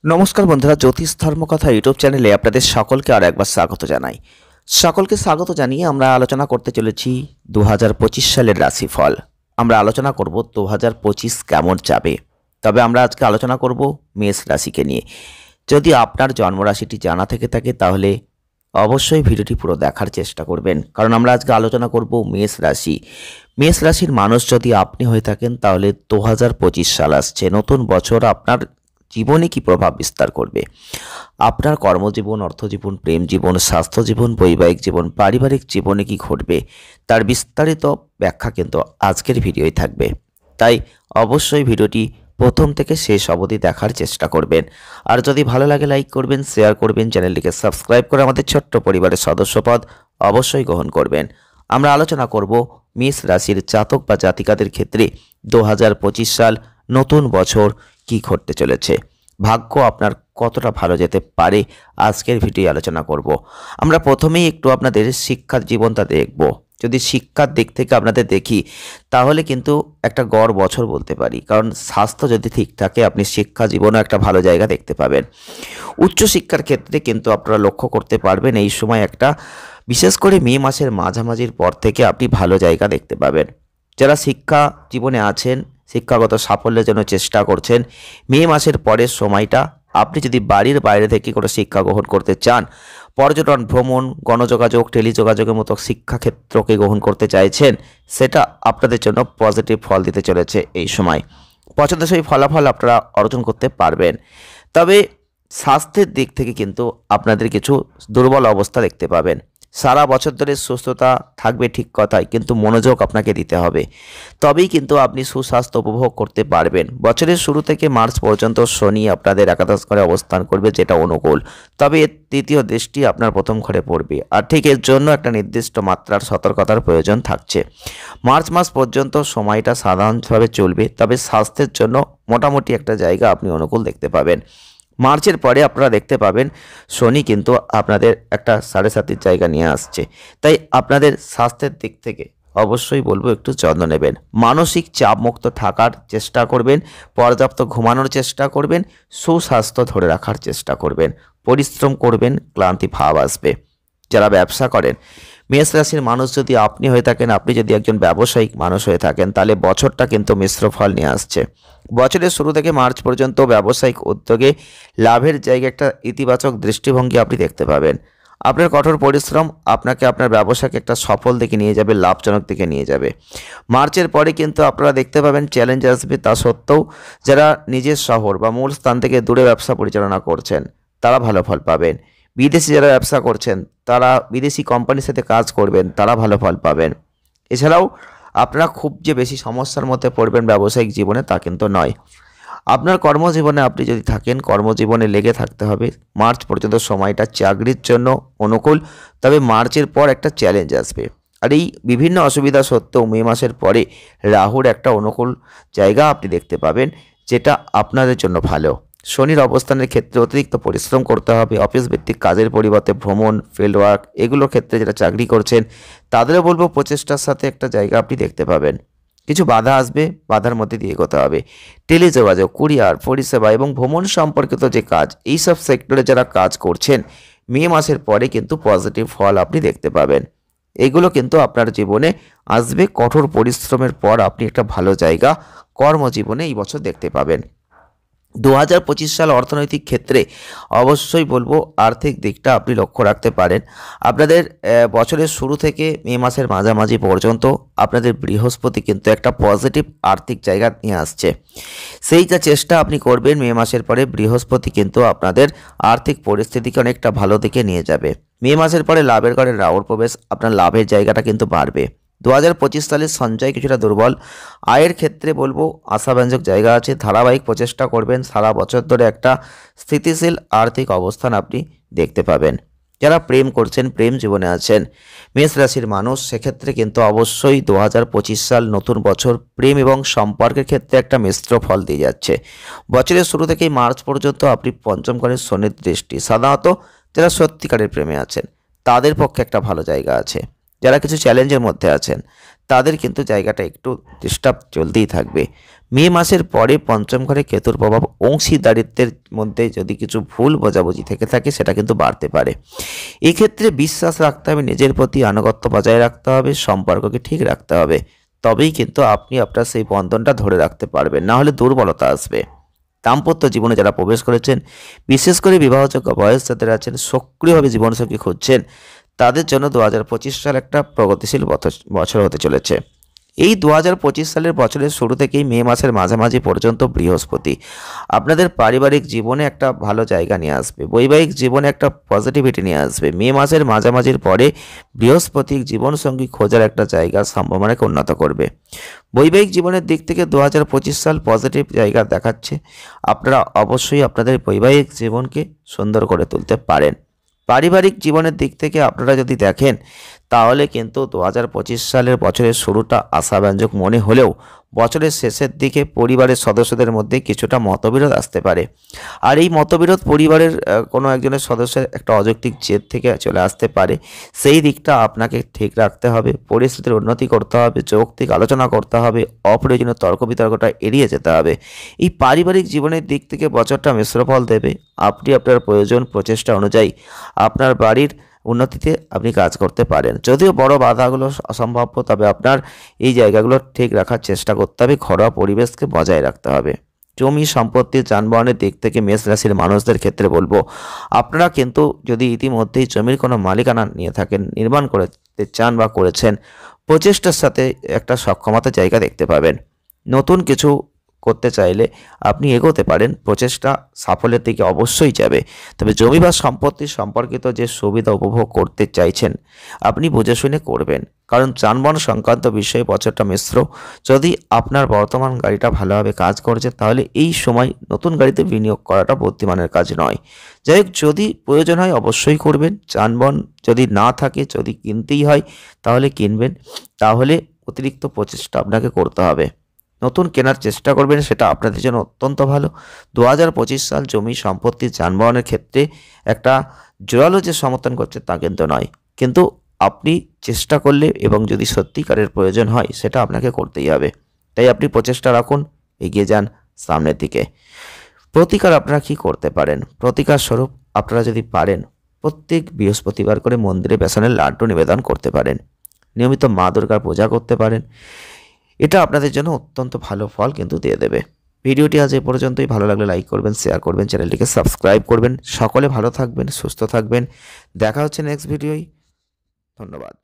নমস্কার বন্ধুরা, জ্যোতিষ ধর্মকথা ইউটিউব চ্যানেলে আপনাদের সকলকে আর একবার স্বাগত জানাই। সকলকে স্বাগত জানিয়ে আমরা আলোচনা করতে চলেছি 2025 সালের রাশিফল। আমরা আলোচনা করব 2025 কেমন যাবে। তবে আমরা আজকে আলোচনা করব মেষ রাশিকে নিয়ে। যদি আপনার জন্মরাশিটি জানা থেকে থাকে তাহলে অবশ্যই ভিডিওটি পুরো দেখার চেষ্টা করবেন, কারণ আমরা আজকে আলোচনা করব মেষ রাশি। মেষ রাশির মানুষ যদি আপনি হয়ে থাকেন তাহলে 2025 সাল আসছে, নতুন বছর আপনার জীবনে কি প্রভাব বিস্তার করবে, আপনার কর্মজীবন, অর্থজীবন, প্রেম জীবন, স্বাস্থ্য জীবন, বৈবাহিক জীবন, পারিবারিক জীবনে কি ঘটবে তার বিস্তারিত ব্যাখ্যা কিন্তু আজকের ভিডিওয় থাকবে। তাই অবশ্যই ভিডিওটি প্রথম থেকে শেষ অবধি দেখার চেষ্টা করবেন। আর যদি ভালো লাগে লাইক করবেন, শেয়ার করবেন, চ্যানেলটিকে সাবস্ক্রাইব করে আমাদের ছোট্ট পরিবারের সদস্যপদ অবশ্যই গ্রহণ করবেন। আমরা আলোচনা করব মেষ রাশির জাতক বা জাতিকাদের ক্ষেত্রে 2025 সাল নতুন বছর কি ঘটতে চলেছে, ভাগ্য আপনার কতটা ভালো যেতে পারে আজকের ভিডিও আলোচনা করব। আমরা প্রথমেই একটু আপনাদের শিক্ষার জীবনটা দেখব। যদি শিক্ষার দিক থেকে আপনাদের দেখি তাহলে কিন্তু একটা গড় বছর বলতে পারি, কারণ স্বাস্থ্য যদি ঠিক থাকে আপনি শিক্ষা জীবনেও একটা ভালো জায়গা দেখতে পাবেন। উচ্চশিক্ষার ক্ষেত্রে কিন্তু আপনারা লক্ষ্য করতে পারবেন এই সময় একটা, বিশেষ করে মে মাসের মাঝামাঝির পর থেকে আপনি ভালো জায়গা দেখতে পাবেন। যারা শিক্ষা জীবনে আছেন, শিক্ষাগত সাফল্যের জন্য চেষ্টা করছেন, মে মাসের পরের সময়টা আপনি যদি বাড়ির বাইরে থেকে কোনো শিক্ষা গ্রহণ করতে চান, পর্যটন, ভ্রমণ, গণযোগাযোগ, টেলিযোগাযোগের মতো শিক্ষাক্ষেত্রকে গ্রহণ করতে চাইছেন, সেটা আপনাদের জন্য পজিটিভ ফল দিতে চলেছে। এই সময় পছন্দসই ফলাফল আপনারা অর্জন করতে পারবেন। তবে স্বাস্থ্যের দিক থেকে কিন্তু আপনাদের কিছু দুর্বল অবস্থা দেখতে পাবেন। সারা বছর ধরে সুস্থতা থাকবে ঠিক কথাই, কিন্তু মনোযোগ আপনাকে দিতে হবে, তবেই কিন্তু আপনি সুস্বাস্থ্য উপভোগ করতে পারবেন। বছরের শুরু থেকে মার্চ পর্যন্ত শনি আপনাদের একাদশ ঘরে অবস্থান করবে, যেটা অনুকূল। তবে এর তৃতীয় দৃষ্টি আপনার প্রথম ঘরে পড়বে, আর ঠিক এর জন্য একটা নির্দিষ্ট মাত্রার সতর্কতার প্রয়োজন থাকছে। মার্চ মাস পর্যন্ত সময়টা সাধারণভাবে চলবে, তবে স্বাস্থ্যের জন্য মোটামুটি একটা জায়গা আপনি অনুকূল দেখতে পাবেন। মার্চের পরে আপনারা দেখতে পাবেন শনি কিন্তু আপনাদের একটা 7.5 জায়গা নিয়ে আসছে। তাই আপনাদের স্বাস্থ্যের দিক থেকে অবশ্যই বলবো একটু যত্ন নেবেন। মানসিক চাপমুক্ত থাকার চেষ্টা করবেন, পর্যাপ্ত ঘুমানোর চেষ্টা করবেন, সুস্বাস্থ্য ধরে রাখার চেষ্টা করবেন। পরিশ্রম করবেন, ক্লান্তি ভাব আসবে। যারা ব্যবসা করেন, মেষ রাশির মানুষ যদি আপনি হয়ে থাকেন, আপনি যদি একজন ব্যবসায়িক মানুষ হয়ে থাকেন, তাহলে বছরটা কিন্তু মিশ্র ফল নিয়ে আসছে। বছরের শুরু থেকে মার্চ পর্যন্ত ব্যবসায়িক উদ্যোগে লাভের জায়গায় একটা ইতিবাচক দৃষ্টিভঙ্গি আপনি দেখতে পাবেন। আপনার কঠোর পরিশ্রম আপনাকে আপনার ব্যবসাকে একটা সফল দিকে নিয়ে যাবে, লাভজনক দিকে নিয়ে যাবে। মার্চের পরে কিন্তু আপনারা দেখতে পাবেন চ্যালেঞ্জ আসবে, তা সত্ত্বেও যারা নিজের শহর বা মূল স্থান থেকে দূরে ব্যবসা পরিচালনা করছেন তারা ভালো ফল পাবেন। বিদেশি যারা ব্যবসা করছেন, তারা বিদেশি কোম্পানির সাথে কাজ করবেন, তারা ভালো ফল পাবেন। এছাড়াও আপনারা খুব যে বেশি সমস্যার মধ্যে পড়বেন ব্যবসায়িক জীবনে তা কিন্তু নয়। আপনার কর্মজীবনে আপনি যদি থাকেন, কর্মজীবনে লেগে থাকতে হবে। মার্চ পর্যন্ত সময়টা চাকরির জন্য অনুকূল, তবে মার্চের পর একটা চ্যালেঞ্জ আসবে। আর এই বিভিন্ন অসুবিধা সত্ত্বেও মে মাসের পরে রাহুর একটা অনুকূল জায়গা আপনি দেখতে পাবেন, যেটা আপনাদের জন্য ভালো। শনির অবস্থানের ক্ষেত্রে অতিরিক্ত পরিশ্রম করতে হবে। অফিস ভিত্তিক কাজের পরিবর্তে ভ্রমণ, ফিল্ড ওয়ার্ক, এগুলোর ক্ষেত্রে যারা চাকরি করছেন তাদেরও বলবো প্রচেষ্টার সাথে একটা জায়গা আপনি দেখতে পাবেন। কিছু বাধা আসবে, বাধার মধ্যে দিয়ে এগোতে হবে। টেলিযোগাযোগ, কুরিয়ার পরিষেবা এবং ভ্রমণ সম্পর্কিত যে কাজ, এইসব সেক্টরে যারা কাজ করছেন, মে মাসের পরে কিন্তু পজিটিভ ফল আপনি দেখতে পাবেন। এগুলো কিন্তু আপনার জীবনে আসবে। কঠোর পরিশ্রমের পর আপনি একটা ভালো জায়গা কর্মজীবনে এই বছর দেখতে পাবেন। 2025 সাল অর্থনৈতিক ক্ষেত্রে অবশ্যই বলবো আর্থিক দিকটা আপনি লক্ষ্য রাখতে পারেন। আপনাদের বছরের শুরু থেকে মে মাসের মাঝামাঝি পর্যন্ত আপনাদের বৃহস্পতি কিন্তু একটা পজিটিভ আর্থিক জায়গা নিয়ে আসছে। সেইটা চেষ্টা আপনি করবেন। মে মাসের পরে বৃহস্পতি কিন্তু আপনাদের আর্থিক পরিস্থিতিকে অনেকটা ভালো দিকে নিয়ে যাবে। মে মাসের পরে লাভের ঘরে রাহুর প্রবেশ, আপনার লাভের জায়গাটা কিন্তু বাড়বে। 2025 সালের সঞ্চয় কিছুটা দুর্বল। আয়ের ক্ষেত্রে বলবো আশাব্যঞ্জক জায়গা আছে। ধারাবাহিক প্রচেষ্টা করবেন, সারা বছর ধরে একটা স্থিতিশীল আর্থিক অবস্থান আপনি দেখতে পাবেন। যারা প্রেম করছেন, প্রেম জীবনে আছেন মেষ রাশির মানুষ, সেক্ষেত্রে কিন্তু অবশ্যই 2025 সাল নতুন বছর প্রেম এবং সম্পর্কের ক্ষেত্রে একটা মিশ্র ফল দিয়ে যাচ্ছে। বছরের শুরু থেকেই মার্চ পর্যন্ত আপনি পঞ্চম ঘরের শনির দৃষ্টি, সাধারণত যারা সত্যিকারের প্রেমে আছেন তাদের পক্ষে একটা ভালো জায়গা আছে। যারা কিছু চ্যালেঞ্জের মধ্যে আছেন তাদের কিন্তু জায়গাটা একটু ডিস্টার্ব চলতেই থাকবে। মে মাসের পরে পঞ্চম ঘরে কেতুর প্রভাব অংশীদারিত্বের মধ্যে যদি কিছু ভুল বোঝাবুঝি থেকে থাকে সেটা কিন্তু বাড়তে পারে। এক্ষেত্রে বিশ্বাস রাখতে হবে, নিজের প্রতি আনুগত্য বজায় রাখতে হবে, সম্পর্ককে ঠিক রাখতে হবে, তবেই কিন্তু আপনি আপনার সেই বন্ধনটা ধরে রাখতে পারবেন, না হলে দুর্বলতা আসবে। দাম্পত্য জীবনে যারা প্রবেশ করেছেন, বিশেষ করে বিবাহযোগ্য বয়স যাদের আছেন, সক্রিয়ভাবে জীবনসঙ্গী খুঁজছেন, তাদের জন্য 2025 সাল একটা প্রগতিশীল বছর হতে চলেছে। এই 2025 সালের বছরের শুরু থেকেই মে মাসের মাঝামাঝি পর্যন্ত বৃহস্পতি আপনাদের পারিবারিক জীবনে একটা ভালো জায়গা নিয়ে আসবে, বৈবাহিক জীবনে একটা পজিটিভিটি নিয়ে আসবে। মে মাসের মাঝামাঝির পরে বৃহস্পতি জীবনসঙ্গী খোঁজার একটা জায়গা সম্ভাবনাকে উন্নত করবে। বৈবাহিক জীবনের দিক থেকে 2025 সাল পজিটিভ জায়গা দেখাচ্ছে। আপনারা অবশ্যই আপনাদের বৈবাহিক জীবনকে সুন্দর করে তুলতে পারেন। পারিবারিক জীবনের দিক থেকে আপনারা যদি দেখেন তাহলে কিন্তু 2025 সালের বছরের শুরুটা আশাব্যঞ্জক মনে হলেও বছরের শেষের দিকে পরিবারের সদস্যদের মধ্যে কিছুটা মতবিরোধ আসতে পারে। আর এই মতবিরোধ পরিবারের কোনো একজনের সদস্যের একটা অযৌক্তিক জেদ থেকে চলে আসতে পারে। সেই দিকটা আপনাকে ঠিক রাখতে হবে, পরিস্থিতির উন্নতি করতে হবে, যৌক্তিক আলোচনা করতে হবে, অপ্রয়োজনীয় তর্ক বিতর্কটা এড়িয়ে যেতে হবে। এই পারিবারিক জীবনের দিক থেকে বছরটা মিশ্র ফল দেবে। আপনি আপনার প্রয়োজন প্রচেষ্টা অনুযায়ী আপনার বাড়ির উন্নতিতে আপনি কাজ করতে পারেন। যদিও বড় বাধাগুলো অসম্ভাব্য, তবে আপনার এই জায়গাগুলো ঠিক রাখার চেষ্টা করতে হবে, ঘরোয়া পরিবেশকে বজায় রাখতে হবে। জমি সম্পত্তি যানবাহনের দিক থেকে মেষ রাশির মানুষদের ক্ষেত্রে বলবো, আপনারা কিন্তু যদি ইতিমধ্যেই জমির কোনো মালিকানা নিয়ে থাকেন, নির্মাণ করতে চান বা করেছেন, প্রচেষ্টার সাথে একটা সক্ষমতার জায়গা দেখতে পাবেন। নতুন কিছু করতে চাইলে আপনি এগোতে পারেন, প্রচেষ্টা সাফল্যের দিকে অবশ্যই যাবে। তবে জমি বা সম্পত্তি সম্পর্কিত যে সুবিধা উপভোগ করতে চাইছেন আপনি বুঝে শুনে করবেন, কারণ যানবাহন সংক্রান্ত বিষয়ে বছরটা মিশ্র। যদি আপনার বর্তমান গাড়িটা ভালোভাবে কাজ করছে তাহলে এই সময় নতুন গাড়িতে বিনিয়োগ করাটা বুদ্ধিমানের কাজ নয়। যাই হোক, যদি প্রয়োজন হয় অবশ্যই করবেন। যানবাহন যদি না থাকে, যদি কিনতেই হয় তাহলে কিনবেন, তাহলে অতিরিক্ত প্রচেষ্টা আপনাকে করতে হবে। নতুন কেনার চেষ্টা করবেন, সেটা আপনাদের জন্য অত্যন্ত ভালো। 2025 সাল জমি সম্পত্তি যানবাহনের ক্ষেত্রে একটা জোরালো যে সমর্থন করছে তা কিন্তু নয়, কিন্তু আপনি চেষ্টা করলে এবং যদি সত্যিকারের প্রয়োজন হয় সেটা আপনাকে করতেই হবে। তাই আপনি প্রচেষ্টা রাখুন, এগিয়ে যান সামনের দিকে। প্রতিকার আপনারা কি করতে পারেন? প্রতিকার স্বরূপ আপনারা যদি পারেন প্রত্যেক বৃহস্পতিবার করে মন্দিরে বেসনের লাড্ডু নিবেদন করতে পারেন, নিয়মিত মা দুর্গার পূজা করতে পারেন। এটা আপনাদের জন্য অত্যন্ত ভালো ফল কিন্তু দিয়ে দেবে। ভিডিওটি আজ এ পর্যন্তই। ভালো লাগলে লাইক করবেন, শেয়ার করবেন, চ্যানেলটিকে সাবস্ক্রাইব করবেন। সকলে ভালো থাকবেন, সুস্থ থাকবেন। দেখা হচ্ছে নেক্সট ভিডিওয়। ধন্যবাদ।